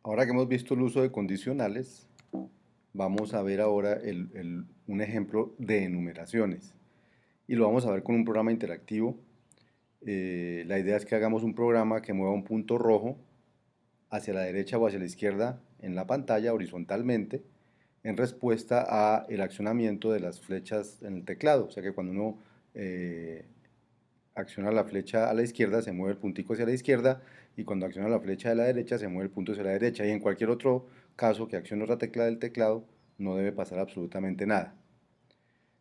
Ahora que hemos visto el uso de condicionales, vamos a ver ahora un ejemplo de enumeraciones. Y lo vamos a ver con un programa interactivo. La idea es que hagamos un programa que mueva un punto rojo hacia la derecha o hacia la izquierda en la pantalla horizontalmente en respuesta a el accionamiento de las flechas en el teclado. O sea que cuando uno acciona la flecha a la izquierda, se mueve el puntico hacia la izquierda, y cuando acciona la flecha de la derecha, se mueve el punto hacia la derecha. Y en cualquier otro caso que accione otra tecla del teclado, no debe pasar absolutamente nada.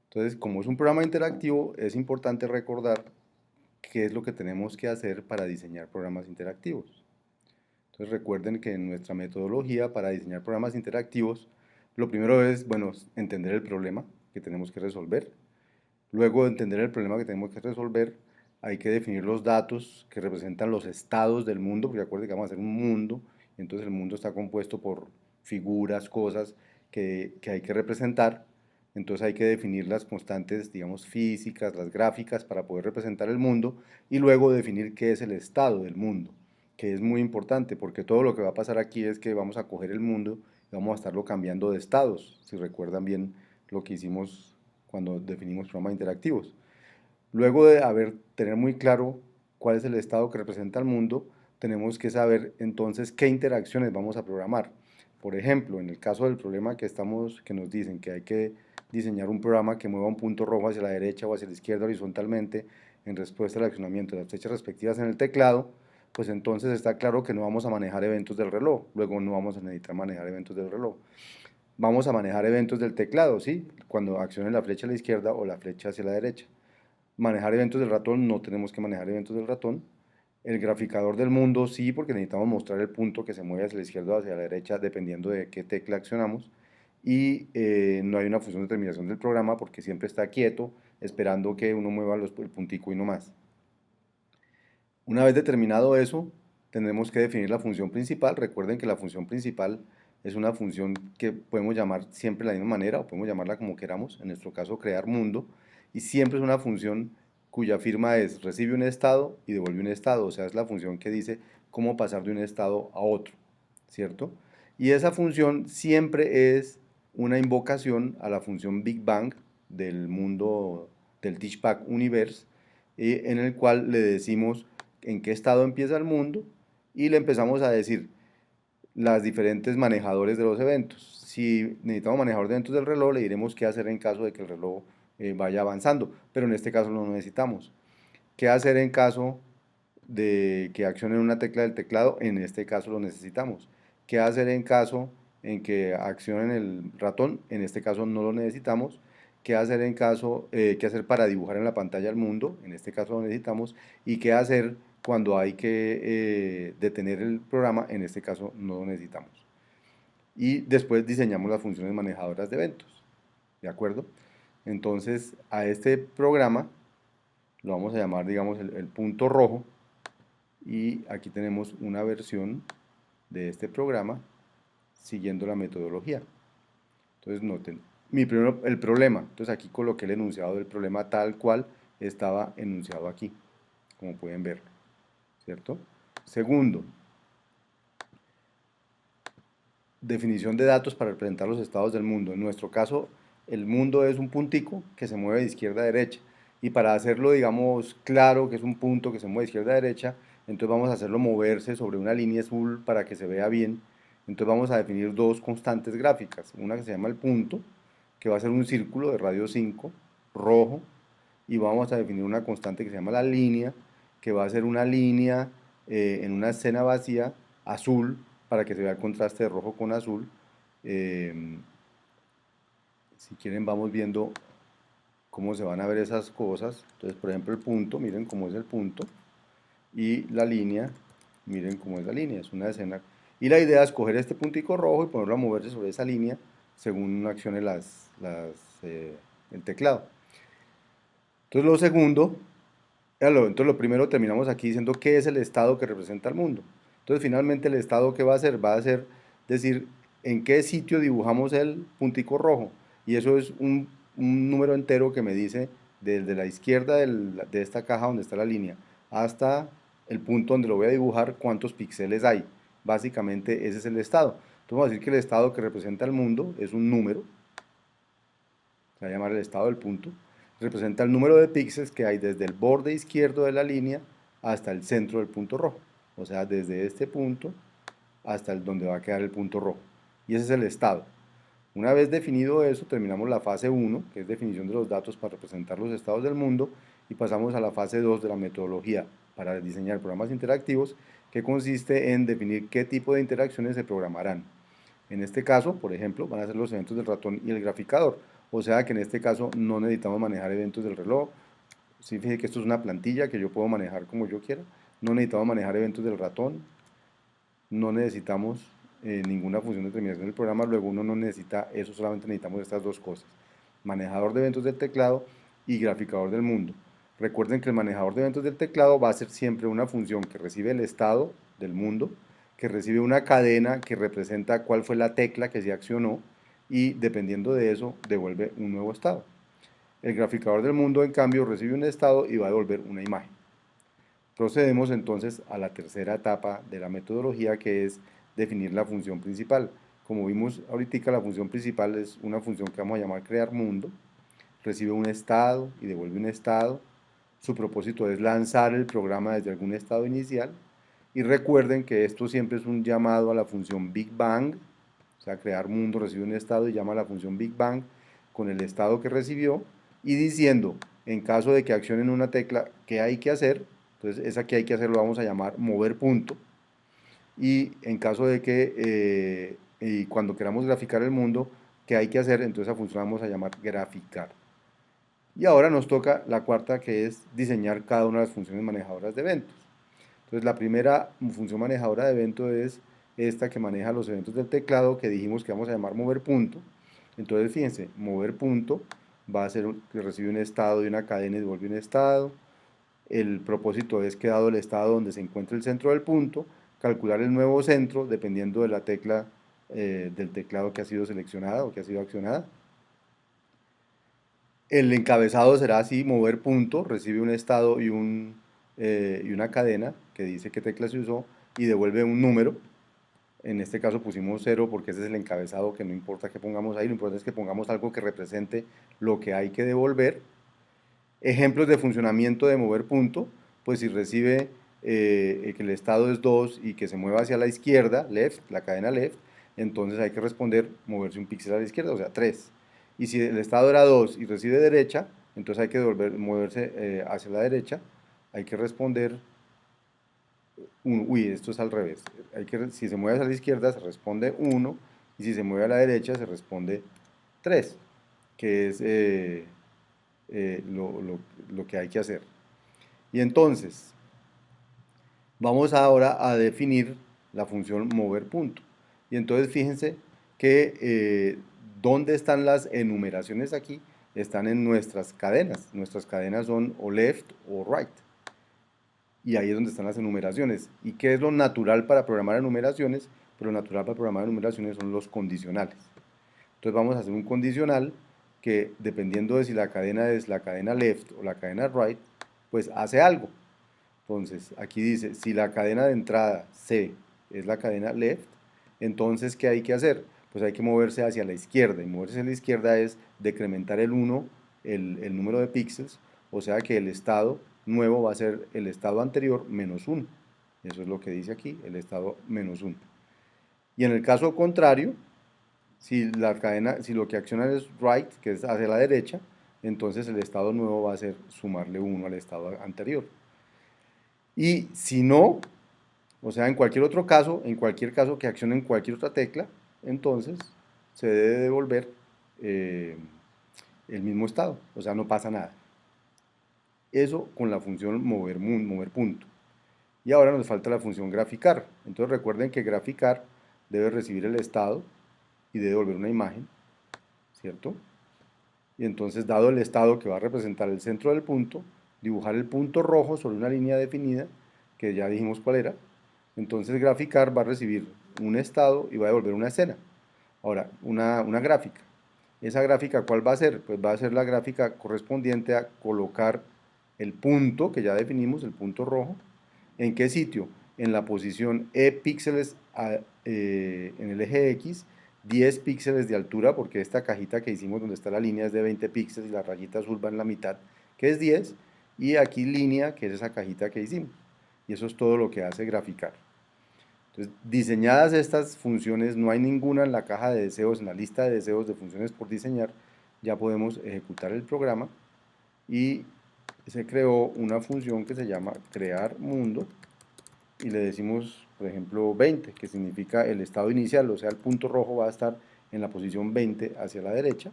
Entonces, como es un programa interactivo, es importante recordar qué es lo que tenemos que hacer para diseñar programas interactivos. Entonces, recuerden que en nuestra metodología para diseñar programas interactivos, lo primero es, bueno, entender el problema que tenemos que resolver. Luego de entender el problema que tenemos que resolver, hay que definir los datos que representan los estados del mundo, porque acuérdense que vamos a hacer un mundo, y entonces el mundo está compuesto por figuras, cosas que hay que representar. Entonces hay que definir las constantes, digamos, físicas, las gráficas, para poder representar el mundo, y luego definir qué es el estado del mundo, que es muy importante, porque todo lo que va a pasar aquí es que vamos a coger el mundo y vamos a estarlo cambiando de estados, si recuerdan bien lo que hicimos cuando definimos programas interactivos. Luego de tener muy claro cuál es el estado que representa el mundo, tenemos que saber entonces qué interacciones vamos a programar. Por ejemplo, en el caso del problema que nos dicen que hay que diseñar un programa que mueva un punto rojo hacia la derecha o hacia la izquierda horizontalmente en respuesta al accionamiento de las flechas respectivas en el teclado, pues entonces está claro que no vamos a manejar eventos del reloj, luego no vamos a necesitar manejar eventos del reloj. Vamos a manejar eventos del teclado, ¿sí? Cuando accione la flecha a la izquierda o la flecha hacia la derecha. Manejar eventos del ratón, no tenemos que manejar eventos del ratón. El graficador del mundo, sí, porque necesitamos mostrar el punto que se mueve hacia la izquierda o hacia la derecha, dependiendo de qué tecla accionamos. Y no hay una función de terminación del programa, porque siempre está quieto, esperando que uno mueva el puntico y no más. Una vez determinado eso, tendremos que definir la función principal. Recuerden que la función principal es una función que podemos llamar siempre de la misma manera, o podemos llamarla como queramos, en nuestro caso crear mundo, y siempre es una función cuya firma es recibe un estado y devuelve un estado. O sea, es la función que dice cómo pasar de un estado a otro, ¿cierto? Y esa función siempre es una invocación a la función Big Bang del mundo del Teachpack Universe, en el cual le decimos en qué estado empieza el mundo, y le empezamos a decir las diferentes manejadores de los eventos. Si necesitamos manejador de eventos del reloj, le diremos qué hacer en caso de que el reloj vaya avanzando, pero en este caso no lo necesitamos. ¿Qué hacer en caso de que accione una tecla del teclado? En este caso lo necesitamos. ¿Qué hacer en caso en que accionen el ratón? En este caso no lo necesitamos. ¿Qué hacer qué hacer para dibujar en la pantalla el mundo? En este caso lo necesitamos. ¿Y qué hacer cuando hay que detener el programa? En este caso no lo necesitamos. Y después diseñamos las funciones manejadoras de eventos. ¿De acuerdo? Entonces a este programa lo vamos a llamar, digamos, el punto rojo, y aquí tenemos una versión de este programa siguiendo la metodología. Entonces noten, el problema, entonces aquí coloqué el enunciado del problema tal cual estaba enunciado aquí, como pueden ver, ¿cierto? Segundo, definición de datos para representar los estados del mundo. En nuestro caso, el mundo es un puntico que se mueve de izquierda a derecha. Y para hacerlo, digamos, claro que es un punto que se mueve de izquierda a derecha, entonces vamos a hacerlo moverse sobre una línea azul para que se vea bien. Entonces vamos a definir dos constantes gráficas. Una que se llama el punto, que va a ser un círculo de radio 5 rojo. Y vamos a definir una constante que se llama la línea, que va a ser una línea en una escena vacía azul, para que se vea el contraste de rojo con azul. Eh, si quieren vamos viendo cómo se van a ver esas cosas. Entonces, por ejemplo, el punto, miren cómo es el punto, y la línea, miren cómo es la línea, es una escena. Y la idea es coger este puntico rojo y ponerlo a moverse sobre esa línea según accione el teclado. Entonces, lo segundo, entonces lo primero terminamos aquí diciendo qué es el estado que representa el mundo. Entonces finalmente el estado que va a hacer, decir en qué sitio dibujamos el puntico rojo. Y eso es un número entero que me dice desde la izquierda de esta caja donde está la línea hasta el punto donde lo voy a dibujar cuántos píxeles hay. básicamente ese es el estado. Entonces vamos a decir que el estado que representa el mundo es un número, se va a llamar el estado del punto, representa el número de píxeles que hay desde el borde izquierdo de la línea hasta el centro del punto rojo, o sea, desde este punto hasta donde va a quedar el punto rojo, y ese es el estado. Una vez definido eso, terminamos la fase 1, que es definición de los datos para representar los estados del mundo, y pasamos a la fase 2 de la metodología para diseñar programas interactivos, que consiste en definir qué tipo de interacciones se programarán. En este caso, por ejemplo, van a ser los eventos del ratón y el graficador, o sea que en este caso no necesitamos manejar eventos del reloj. Sí, fíjense que esto es una plantilla que yo puedo manejar como yo quiera. No necesitamos manejar eventos del ratón, no necesitamos ninguna función de terminación del programa, luego uno no necesita eso, solamente necesitamos estas dos cosas: manejador de eventos del teclado y graficador del mundo. Recuerden que el manejador de eventos del teclado va a ser siempre una función que recibe el estado del mundo, que recibe una cadena que representa cuál fue la tecla que se accionó, y dependiendo de eso devuelve un nuevo estado. El graficador del mundo, en cambio, recibe un estado y va a devolver una imagen. Procedemos entonces a la tercera etapa de la metodología, que es definir la función principal. Como vimos ahorita, la función principal es una función que vamos a llamar crear mundo. Recibe un estado y devuelve un estado. Su propósito es lanzar el programa desde algún estado inicial. Y recuerden que esto siempre es un llamado a la función Big Bang. O sea, crear mundo recibe un estado y llama a la función Big Bang con el estado que recibió, y diciendo, en caso de que accionen una tecla, ¿qué hay que hacer? Entonces, esa que hay que hacer lo vamos a llamar mover punto. Y en caso de que, y cuando queramos graficar el mundo, ¿qué hay que hacer? Entonces, esa función vamos a llamar graficar. Y ahora nos toca la cuarta, que es diseñar cada una de las funciones manejadoras de eventos. Entonces, la primera función manejadora de eventos es esta que maneja los eventos del teclado, que dijimos que vamos a llamar mover punto. Entonces, fíjense, mover punto va a ser que recibe un estado y una cadena y devuelve un estado. El propósito es que, dado el estado donde se encuentra el centro del punto, calcular el nuevo centro dependiendo de la tecla del teclado que ha sido seleccionada o que ha sido accionada. El encabezado será así: mover punto, recibe un estado y una cadena que dice qué tecla se usó y devuelve un número. En este caso pusimos 0 porque ese es el encabezado, que no importa que pongamos ahí, lo importante es que pongamos algo que represente lo que hay que devolver. Ejemplos de funcionamiento de mover punto: pues si recibe que el estado es 2 y que se mueva hacia la izquierda, left, la cadena left, entonces hay que responder moverse un píxel a la izquierda, o sea 3. Y si el estado era 2 y recibe derecha, entonces hay que moverse hacia la derecha, hay que responder 1. Uy, esto es al revés. Si se mueve hacia la izquierda se responde 1, y si se mueve a la derecha se responde 3, que es lo que hay que hacer. Y entonces, vamos ahora a definir la función mover punto. Y entonces fíjense que ¿dónde están las enumeraciones aquí? Están en nuestras cadenas. Nuestras cadenas son o left o right. Y ahí es donde están las enumeraciones. ¿Y qué es lo natural para programar enumeraciones? Pero lo natural para programar enumeraciones son los condicionales. Entonces vamos a hacer un condicional que, dependiendo de si la cadena es la cadena left o la cadena right, pues hace algo. Entonces, aquí dice, si la cadena de entrada C es la cadena left, entonces, ¿qué hay que hacer? Pues hay que moverse hacia la izquierda, y moverse hacia la izquierda es decrementar el 1, el número de píxeles, o sea que el estado nuevo va a ser el estado anterior menos 1. Eso es lo que dice aquí, el estado menos 1. Y en el caso contrario, si lo que acciona es right, que es hacia la derecha, entonces el estado nuevo va a ser sumarle 1 al estado anterior. Y si no, o sea, en cualquier otro caso, en cualquier caso que accione en cualquier otra tecla, entonces se debe devolver el mismo estado, o sea, no pasa nada. Eso con la función mover punto. Y ahora nos falta la función graficar. Entonces recuerden que graficar debe recibir el estado y debe devolver una imagen, ¿cierto? Y entonces, dado el estado que va a representar el centro del punto, dibujar el punto rojo sobre una línea definida, que ya dijimos cuál era. Entonces graficar va a recibir un estado y va a devolver una escena. Ahora, una gráfica. ¿Esa gráfica cuál va a ser? Pues va a ser la gráfica correspondiente a colocar el punto que ya definimos, el punto rojo. ¿En qué sitio? en la posición E píxeles en el eje X, 10 píxeles de altura, porque esta cajita que hicimos donde está la línea es de 20 píxeles y la rayita azul va en la mitad, que es 10, y aquí línea, que es esa cajita que hicimos. Y eso es todo lo que hace graficar. Entonces, diseñadas estas funciones, no hay ninguna en la caja de deseos, en la lista de deseos de funciones por diseñar, ya podemos ejecutar el programa y se creó una función que se llama crear mundo y le decimos, por ejemplo, 20, que significa el estado inicial, o sea, el punto rojo va a estar en la posición 20 hacia la derecha,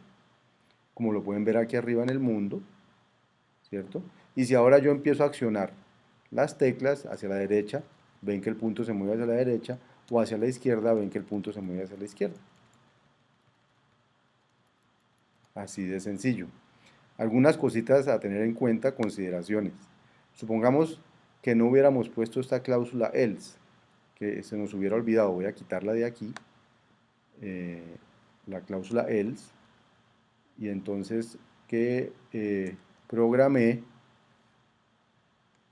como lo pueden ver aquí arriba en el mundo, ¿cierto? Y si ahora yo empiezo a accionar las teclas hacia la derecha, ven que el punto se mueve hacia la derecha, o hacia la izquierda, ven que el punto se mueve hacia la izquierda. Así de sencillo. Algunas cositas a tener en cuenta, consideraciones. Supongamos que no hubiéramos puesto esta cláusula else, que se nos hubiera olvidado, voy a quitarla de aquí, la cláusula else, y entonces que programé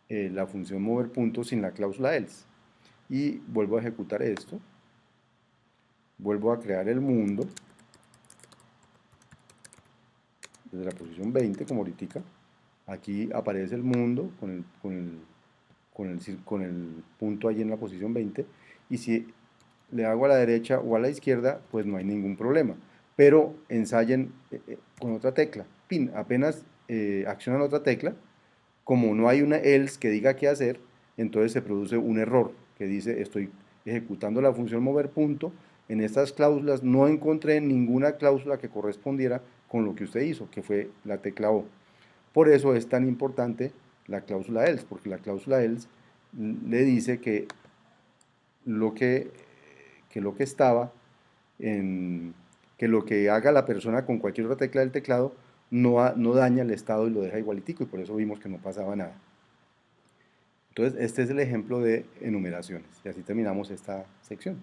la función mover punto sin la cláusula else. Y vuelvo a ejecutar esto, vuelvo a crear el mundo, desde la posición 20, como ahorita, aquí aparece el mundo con el punto allí en la posición 20, y si le hago a la derecha o a la izquierda, pues no hay ningún problema. Pero ensayen con otra tecla. Pin, apenas accionan otra tecla, como no hay una else que diga qué hacer, entonces se produce un error que dice estoy ejecutando la función mover punto, en estas cláusulas no encontré ninguna cláusula que correspondiera con lo que usted hizo, que fue la tecla O. Por eso es tan importante la cláusula else, porque la cláusula else le dice que lo que estaba en, que lo que haga la persona con cualquier otra tecla del teclado no daña el estado y lo deja igualitico, y por eso vimos que no pasaba nada. Entonces, este es el ejemplo de enumeraciones, y así terminamos esta sección.